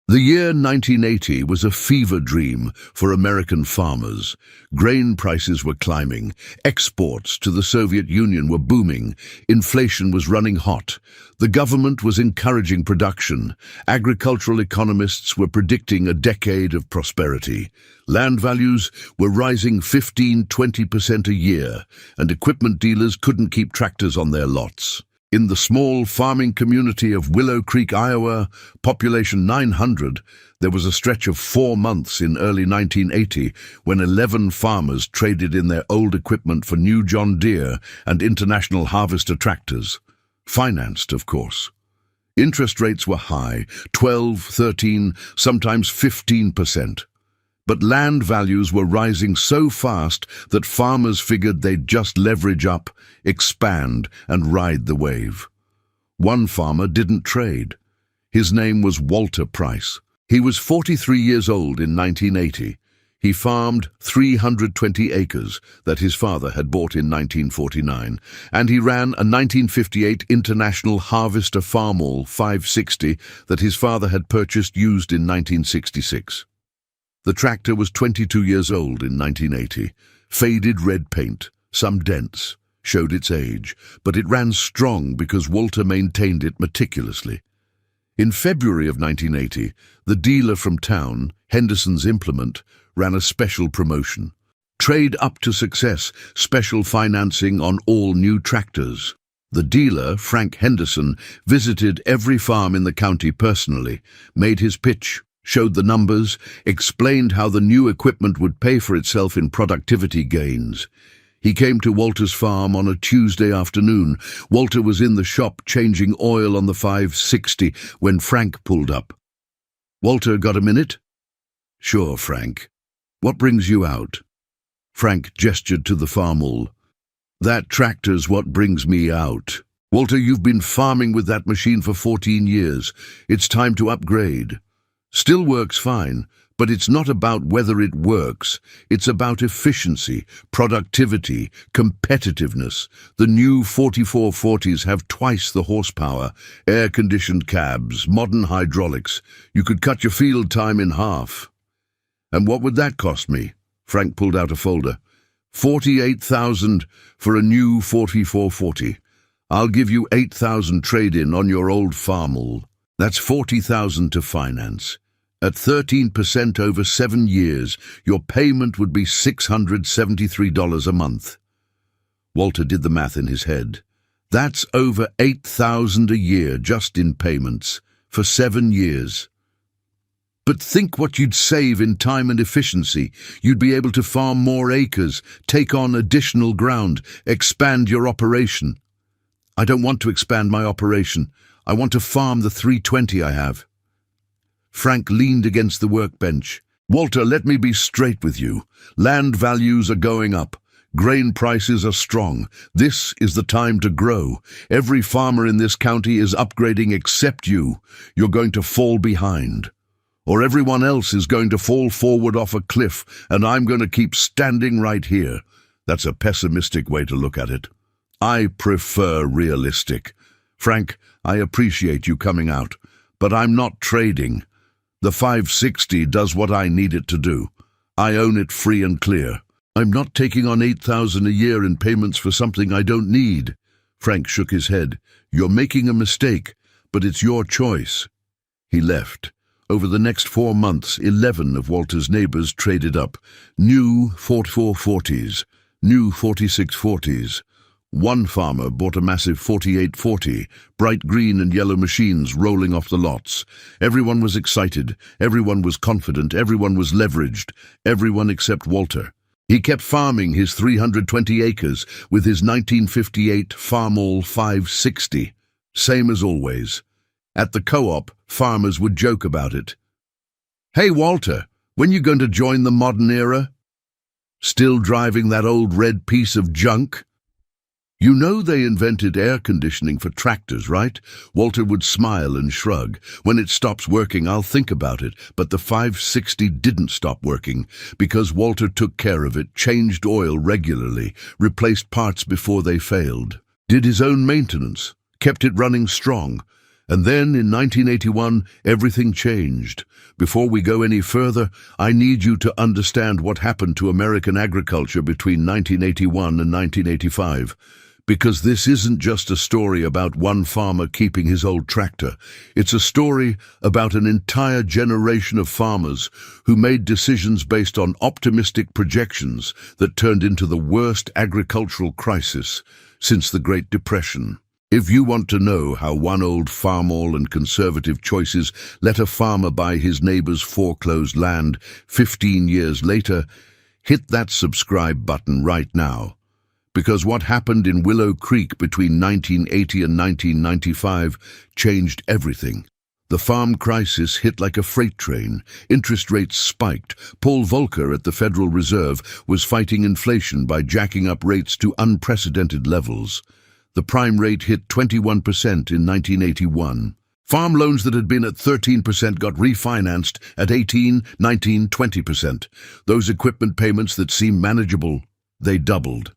The year 1980 was a fever dream for American farmers. Grain prices were climbing, exports to the Soviet Union were booming, inflation was running hot. The government was encouraging production. Agricultural economists were predicting a decade of prosperity. Land values were rising 15–20% a year, and equipment dealers couldn't keep tractors on their lots. In the small farming community of Willow Creek, Iowa, population 900, there was a stretch of 4 months in early 1980 when 11 farmers traded in their old equipment for new John Deere and International Harvester tractors. Financed, of course. Interest rates were high, 12, 13, sometimes 15%. But land values were rising so fast that farmers figured they'd just leverage up, expand, and ride the wave. One farmer didn't trade. His name was Walter Price. He was 43 years old in 1980. He farmed 320 acres that his father had bought in 1949, and he ran a 1958 International Harvester Farmall 560 that his father had purchased used in 1966. The tractor was 22 years old in 1980. Faded red paint, some dents, showed its age, but it ran strong because Walter maintained it meticulously. In February of 1980, the dealer from town, Henderson's Implement, ran a special promotion. Trade up to success, special financing on all new tractors. The dealer, Frank Henderson, visited every farm in the county personally, made his pitch, showed the numbers, explained how the new equipment would pay for itself in productivity gains. He came to Walter's farm on a Tuesday afternoon. Walter was in the shop changing oil on the 560 when Frank pulled up. "Walter, got a minute?" "Sure, Frank. What brings you out?" Frank gestured to the Farmall. "That tractor's what brings me out. Walter, you've been farming with that machine for 14 years. It's time to upgrade. Still works fine, but it's not about whether it works. It's about efficiency, productivity, competitiveness. The new 4440s have twice the horsepower, air-conditioned cabs, modern hydraulics. You could cut your field time in half." "And what would that cost me?" Frank pulled out a folder. $48,000 for a new 4440. I'll give you $8,000 trade-in on your old Farmall. That's $40,000 to finance. At 13% over 7 years, your payment would be $673 a month. Walter did the math in his head. That's over $8,000 a year just in payments, for 7 years. But think what you'd save in time and efficiency. You'd be able to farm more acres, take on additional ground, expand your operation. "I don't want to expand my operation. I want to farm the 320 I have." Frank leaned against the workbench. "Walter, let me be straight with you. Land values are going up. Grain prices are strong. This is the time to grow. Every farmer in this county is upgrading except you. You're going to fall behind. Or everyone else is going to fall forward off a cliff, and I'm going to keep standing right here." That's a pessimistic way to look at it. I prefer realistic. Frank, I appreciate you coming out, but I'm not trading. The 560 does what I need it to do. I own it free and clear. I'm not taking on $8,000 a year in payments for something I don't need." Frank shook his head. "You're making a mistake, but it's your choice." He left. Over the next 4 months, 11 of Walter's neighbors traded up. New 4440s, new 4640s. One farmer bought a massive 4840, bright green and yellow machines rolling off the lots. Everyone was excited, everyone was confident, everyone was leveraged, everyone except Walter. He kept farming his 320 acres with his 1958 Farmall 560, same as always. At the co-op, farmers would joke about it. "Hey Walter, when you going to join the modern era? Still driving that old red piece of junk?" "You know they invented air conditioning for tractors, right?" Walter would smile and shrug. "When it stops working, I'll think about it." But the 560 didn't stop working because Walter took care of it, changed oil regularly, replaced parts before they failed, did his own maintenance, kept it running strong. And then in 1981, everything changed. Before we go any further, I need you to understand what happened to American agriculture between 1981 and 1985. Because this isn't just a story about one farmer keeping his old tractor. It's a story about an entire generation of farmers who made decisions based on optimistic projections that turned into the worst agricultural crisis since the Great Depression. If you want to know how one old Farmall and conservative choices let a farmer buy his neighbor's foreclosed land 15 years later, hit that subscribe button right now. Because what happened in Willow Creek between 1980 and 1995 changed everything. The farm crisis hit like a freight train. Interest rates spiked. Paul Volcker at the Federal Reserve was fighting inflation by jacking up rates to unprecedented levels. The prime rate hit 21% in 1981. Farm loans that had been at 13% got refinanced at 18, 19, 20%. Those equipment payments that seemed manageable, they doubled.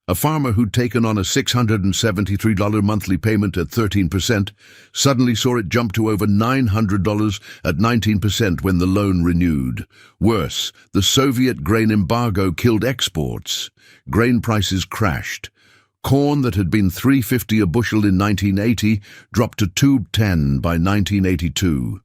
A farmer who'd taken on a $673 monthly payment at 13% suddenly saw it jump to over $900 at 19% when the loan renewed. Worse, the Soviet grain embargo killed exports. Grain prices crashed. Corn that had been $3.50 a bushel in 1980 dropped to $2.10 by 1982.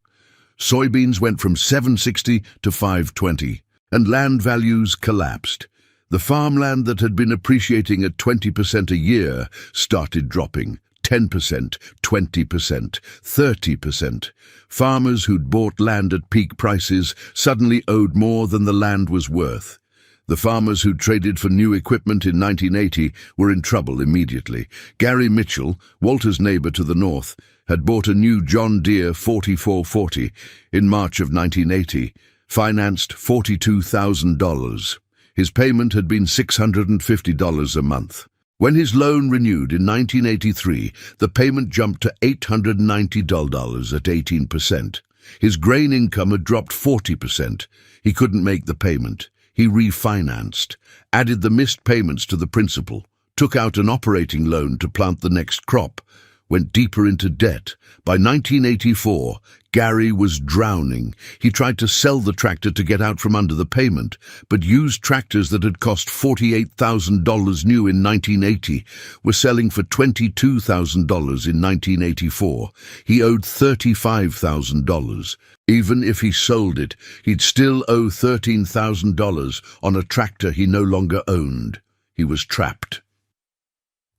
Soybeans went from $7.60 to $5.20, and land values collapsed. The farmland that had been appreciating at 20% a year started dropping. 10%, 20%, 30%. Farmers who'd bought land at peak prices suddenly owed more than the land was worth. The farmers who traded for new equipment in 1980 were in trouble immediately. Gary Mitchell, Walter's neighbor to the north, had bought a new John Deere 4440 in March of 1980, financed $42,000. His payment had been $650 a month. When his loan renewed in 1983, the payment jumped to $890 at 18%. His grain income had dropped 40%. He couldn't make the payment. He refinanced, added the missed payments to the principal, took out an operating loan to plant the next crop, went deeper into debt. By 1984, Gary was drowning. He tried to sell the tractor to get out from under the payment, but used tractors that had cost $48,000 new in 1980 were selling for $22,000 in 1984. He owed $35,000. Even if he sold it, he'd still owe $13,000 on a tractor he no longer owned. He was trapped.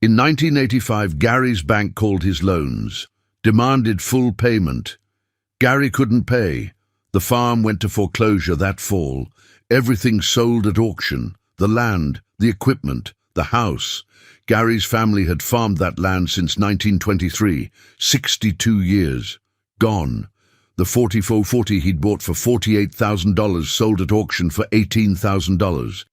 In 1985, Gary's bank called his loans, demanded full payment. Gary couldn't pay. The farm went to foreclosure that fall. Everything sold at auction. The land, the equipment, the house. Gary's family had farmed that land since 1923, 62 years. Gone. The 4440 he'd bought for $48,000 sold at auction for $18,000.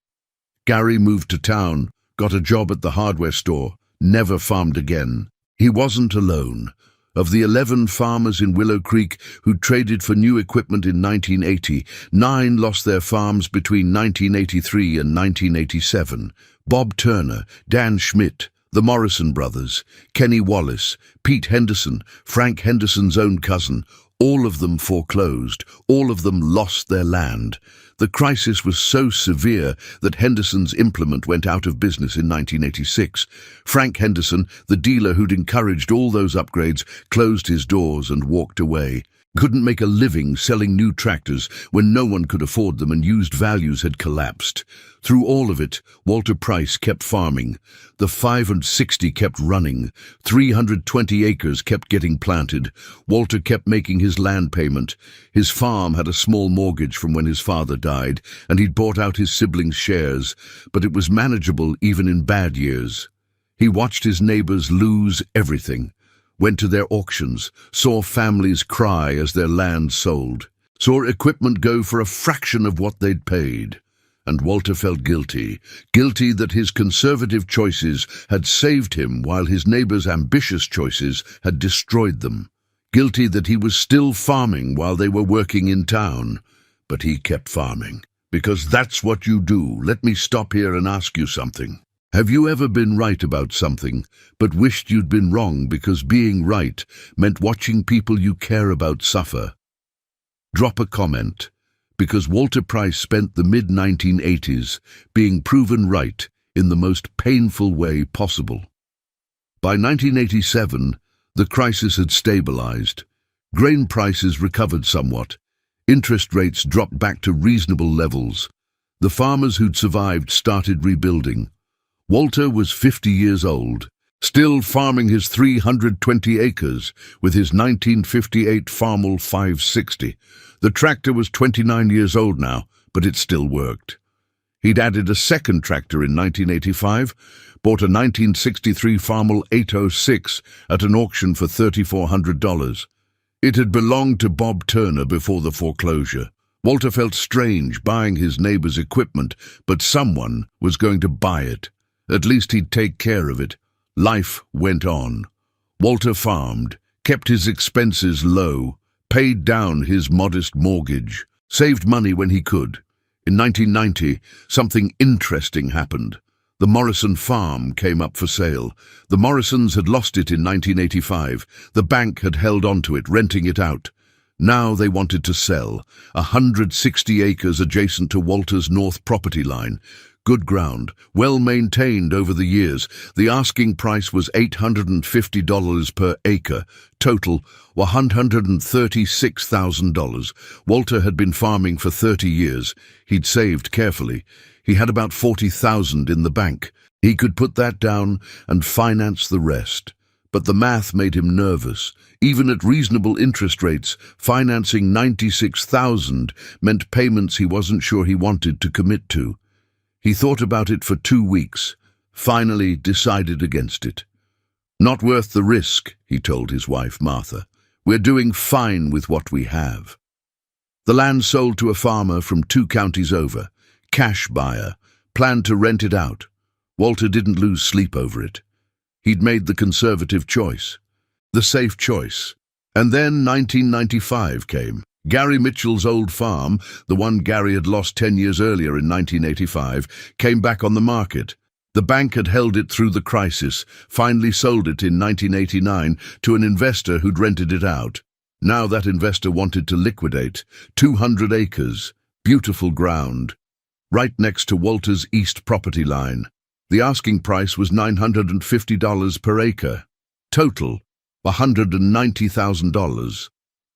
Gary moved to town, got a job at the hardware store, never farmed again. He wasn't alone. Of the 11 farmers in Willow Creek who traded for new equipment in 1980, 9 lost their farms between 1983 and 1987. Bob Turner, Dan Schmidt, the Morrison brothers, Kenny Wallace, Pete Henderson, Frank Henderson's own cousin, all of them foreclosed, all of them lost their land. The crisis was so severe that Henderson's implement went out of business in 1986. Frank Henderson, the dealer who'd encouraged all those upgrades, closed his doors and walked away. Couldn't make a living selling new tractors when no one could afford them and used values had collapsed. Through all of it, Walter Price kept farming. The 5 and 60 kept running. 320 acres kept getting planted. Walter kept making his land payment. His farm had a small mortgage from when his father died, and he'd bought out his siblings' shares, but it was manageable even in bad years. He watched his neighbors lose everything. Went to their auctions, saw families cry as their land sold, saw equipment go for a fraction of what they'd paid. And Walter felt guilty that his conservative choices had saved him while his neighbors' ambitious choices had destroyed them. Guilty that he was still farming while they were working in town. But he kept farming, because that's what you do. Let me stop here and ask you something. Have you ever been right about something, but wished you'd been wrong because being right meant watching people you care about suffer? Drop a comment, because Walter Price spent the mid-1980s being proven right in the most painful way possible. By 1987, the crisis had stabilized. Grain prices recovered somewhat. Interest rates dropped back to reasonable levels. The farmers who'd survived started rebuilding. Walter was 50 years old, still farming his 320 acres with his 1958 Farmall 560. The tractor was 29 years old now, but it still worked. He'd added a second tractor in 1985, bought a 1963 Farmall 806 at an auction for $3,400. It had belonged to Bob Turner before the foreclosure. Walter felt strange buying his neighbor's equipment, but someone was going to buy it. At least he'd take care of it. Life went on. Walter farmed, kept his expenses low, paid down his modest mortgage, saved money when he could. In 1990, something interesting happened. The Morrison farm came up for sale. The Morrisons had lost it in 1985. The bank had held onto it, renting it out. Now they wanted to sell. 160 acres adjacent to Walter's north property line. Good ground, well maintained over the years. The asking price was $850 per acre, total $136,000. Walter had been farming for 30 years. He'd saved carefully. He had about $40,000 in the bank. He could put that down and finance the rest. But the math made him nervous. Even at reasonable interest rates, financing $96,000 meant payments he wasn't sure he wanted to commit to. He thought about it for 2 weeks, finally decided against it. "Not worth the risk," he told his wife, Martha. "We're doing fine with what we have." The land sold to a farmer from 2 counties over. Cash buyer, planned to rent it out. Walter didn't lose sleep over it. He'd made the conservative choice, the safe choice. And then 1995 came. Gary Mitchell's old farm, the one Gary had lost 10 years earlier in 1985, came back on the market. The bank had held it through the crisis, finally sold it in 1989 to an investor who'd rented it out. Now that investor wanted to liquidate. 200 acres, beautiful ground, right next to Walter's east property line. The asking price was $950 per acre. Total, $190,000.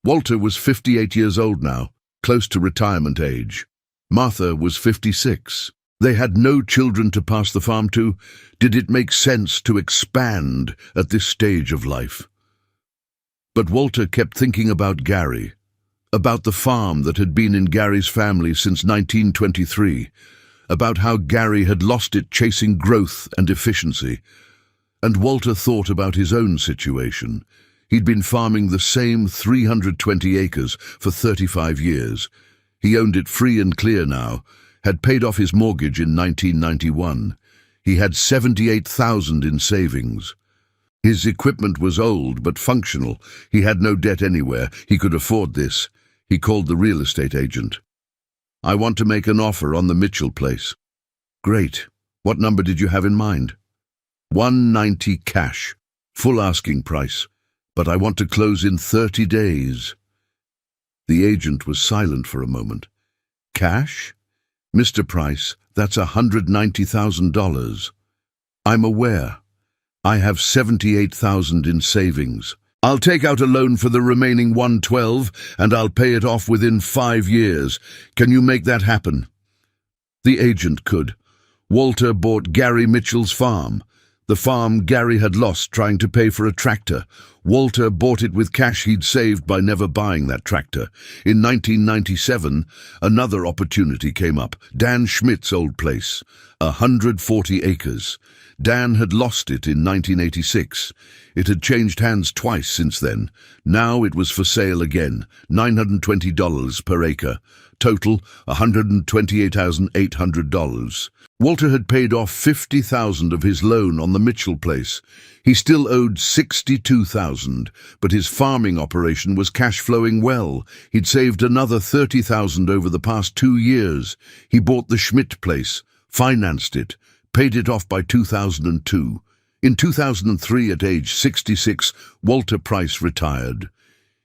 Walter was 58 years old now, close to retirement age. Martha was 56. They had no children to pass the farm to. Did it make sense to expand at this stage of life? But Walter kept thinking about Gary, about the farm that had been in Gary's family since 1923, about how Gary had lost it chasing growth and efficiency. And Walter thought about his own situation. He'd been farming the same 320 acres for 35 years. He owned it free and clear now, had paid off his mortgage in 1991. He had $78,000 in savings. His equipment was old but functional. He had no debt anywhere. He could afford this. He called the real estate agent. "I want to make an offer on the Mitchell place." "Great. What number did you have in mind?" $190 cash, full asking price. "But I want to close in 30 days. The agent was silent for a moment. "Cash? Mr. Price, that's $190,000. "I'm aware. I have $78,000 in savings. I'll take out a loan for the remaining $112 and I'll pay it off within 5 years. Can you make that happen?" The agent could. Walter bought Gary Mitchell's farm. The farm Gary had lost trying to pay for a tractor. Walter bought it with cash he'd saved by never buying that tractor. In 1997, another opportunity came up. Dan Schmidt's old place, 140 acres. Dan had lost it in 1986. It had changed hands twice since then. Now it was for sale again, $920 per acre. Total, $128,800. Walter had paid off $50,000 of his loan on the Mitchell place. He still owed $62,000, but his farming operation was cash flowing well. He'd saved another $30,000 over the past 2 years. He bought the Schmidt place, financed it, paid it off by 2002. In 2003, at age 66, Walter Price retired.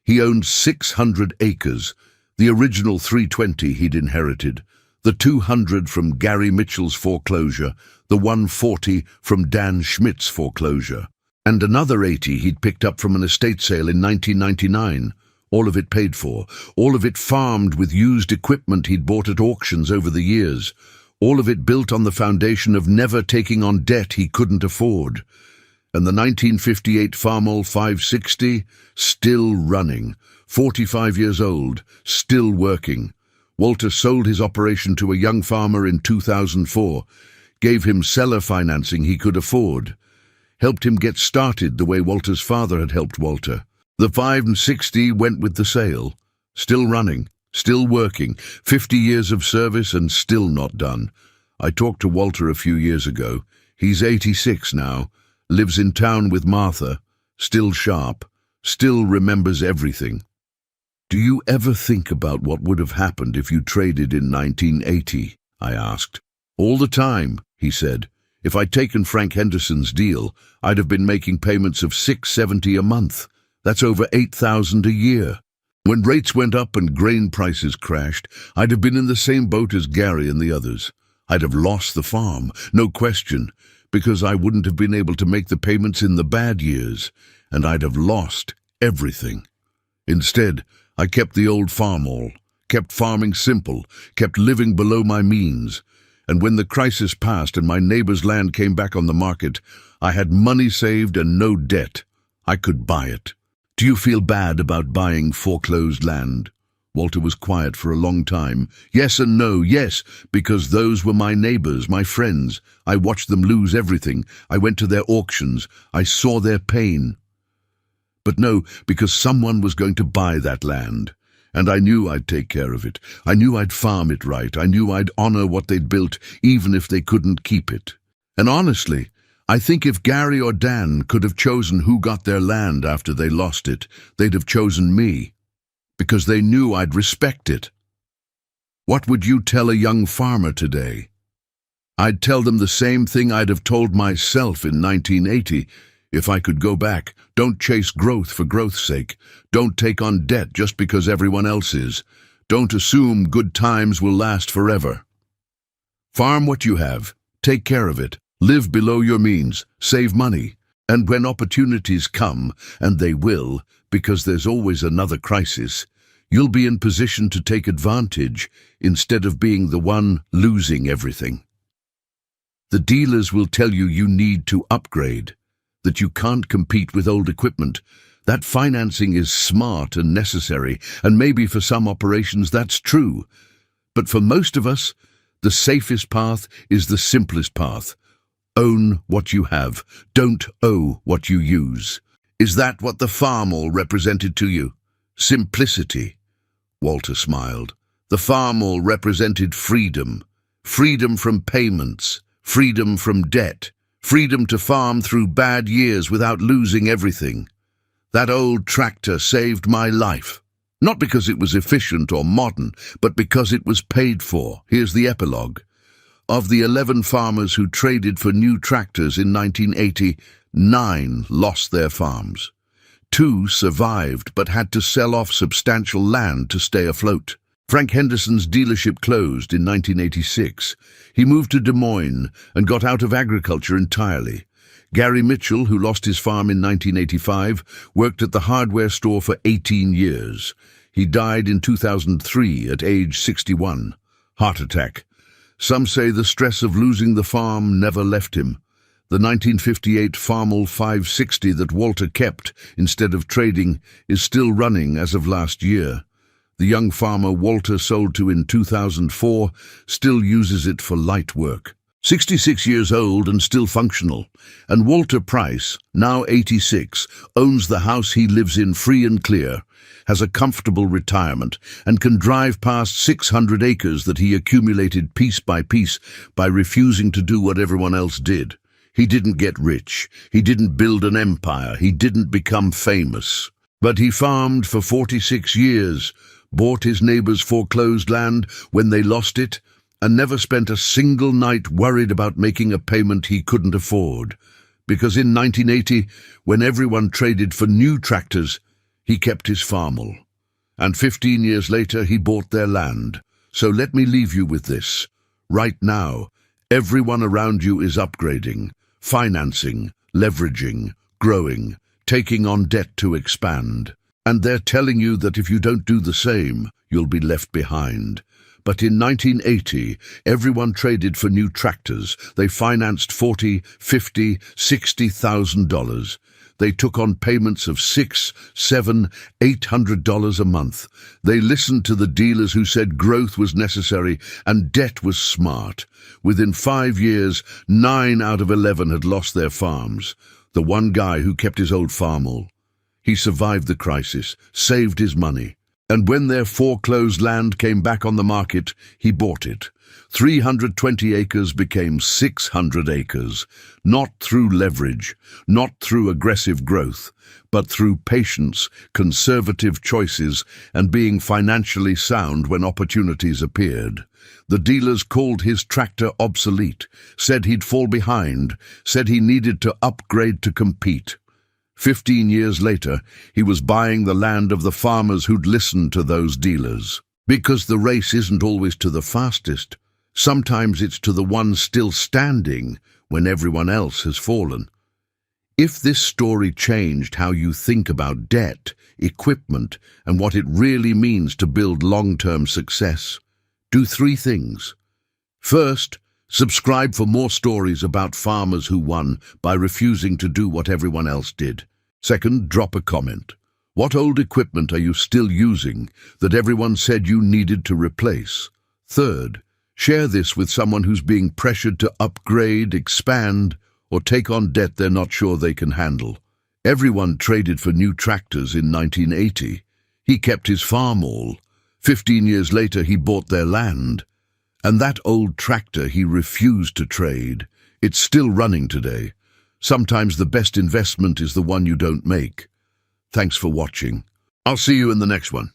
He owned 600 acres, the original 320 he'd inherited, the 200 from Gary Mitchell's foreclosure, the 140 from Dan Schmidt's foreclosure, and another 80 he'd picked up from an estate sale in 1999. All of it paid for, all of it farmed with used equipment he'd bought at auctions over the years, all of it built on the foundation of never taking on debt he couldn't afford. And the 1958 Farmall 560, still running, 45 years old, still working. Walter sold his operation to a young farmer in 2004, gave him seller financing he could afford, helped him get started the way Walter's father had helped Walter. The 560 went with the sale, still running, still working, 50 years of service and still not done. I talked to Walter a few years ago. He's 86 now, lives in town with Martha, still sharp, still remembers everything. Do you ever think about what would have happened if you traded in 1980? I asked. All the time, he said. If I'd taken Frank Henderson's deal, I'd have been making payments of $670 a month. That's over $8,000 a year. When rates went up and grain prices crashed, I'd have been in the same boat as Gary and the others. I'd have lost the farm, no question, because I wouldn't have been able to make the payments in the bad years, and I'd have lost everything. Instead, I kept the old Farmall, kept farming simple, kept living below my means, and when the crisis passed and my neighbor's land came back on the market, I had money saved and no debt. I could buy it. Do you feel bad about buying foreclosed land? Walter was quiet for a long time. Yes and no. Yes, because those were my neighbors, my friends. I watched them lose everything. I went to their auctions. I saw their pain. But no, because someone was going to buy that land. And I knew I'd take care of it. I knew I'd farm it right. I knew I'd honor what they'd built, even if they couldn't keep it. And honestly, I think if Gary or Dan could have chosen who got their land after they lost it, they'd have chosen me, because they knew I'd respect it. What would you tell a young farmer today? I'd tell them the same thing I'd have told myself in 1980, if I could go back. Don't chase growth for growth's sake. Don't take on debt just because everyone else is. Don't assume good times will last forever. Farm what you have. Take care of it. Live below your means, save money, and when opportunities come, and they will, because there's always another crisis, you'll be in position to take advantage instead of being the one losing everything. The dealers will tell you you need to upgrade, that you can't compete with old equipment. That financing is smart and necessary, and maybe for some operations that's true. But for most of us, the safest path is the simplest path. Own what you have. Don't owe what you use. Is that what the Farmall represented to you? Simplicity. Walter smiled. The Farmall represented freedom. Freedom from payments. Freedom from debt. Freedom to farm through bad years without losing everything. That old tractor saved my life. Not because it was efficient or modern, but because it was paid for. Here's the epilogue. Of the 11 farmers who traded for new tractors in 1980, 9 lost their farms. 2 survived but had to sell off substantial land to stay afloat. Frank Henderson's dealership closed in 1986. He moved to Des Moines and got out of agriculture entirely. Gary Mitchell, who lost his farm in 1985, worked at the hardware store for 18 years. He died in 2003 at age 61. Heart attack. Some say the stress of losing the farm never left him. The 1958 Farmall 560 that Walter kept instead of trading is still running as of last year. The young farmer Walter sold to in 2004 still uses it for light work. 66 years old and still functional. And Walter Price, now 86, owns the house he lives in free and clear, has a comfortable retirement, and can drive past 600 acres that he accumulated piece by refusing to do what everyone else did. He didn't get rich. He didn't build an empire. He didn't become famous. But he farmed for 46 years, bought his neighbors' foreclosed land when they lost it, and never spent a single night worried about making a payment he couldn't afford. Because in 1980, when everyone traded for new tractors, he kept his Farmall. And 15 years later, he bought their land. So let me leave you with this. Right now, everyone around you is upgrading, financing, leveraging, growing, taking on debt to expand. And they're telling you that if you don't do the same, you'll be left behind. But in 1980, everyone traded for new tractors. They financed $40, $50, $60,000. They took on payments of $600, $700, $800 a month. They listened to the dealers who said growth was necessary and debt was smart. Within 5 years, 9 out of 11 had lost their farms. The one guy who kept his old Farmall. He survived the crisis, saved his money. And when their foreclosed land came back on the market, he bought it. 320 acres became 600 acres, not through leverage, not through aggressive growth, but through patience, conservative choices, and being financially sound when opportunities appeared. The dealers called his tractor obsolete, said he'd fall behind, said he needed to upgrade to compete. 15 years later, he was buying the land of the farmers who'd listened to those dealers. Because the race isn't always to the fastest. Sometimes it's to the one still standing when everyone else has fallen. If this story changed how you think about debt, equipment, and what it really means to build long-term success, do 3 things. First, subscribe for more stories about farmers who won by refusing to do what everyone else did. Second, drop a comment. What old equipment are you still using that everyone said you needed to replace? Third, share this with someone who's being pressured to upgrade, expand, or take on debt they're not sure they can handle. Everyone traded for new tractors in 1980. He kept his Farmall. 15 years later, he bought their land. And that old tractor he refused to trade. It's still running today. Sometimes the best investment is the one you don't make. Thanks for watching. I'll see you in the next one.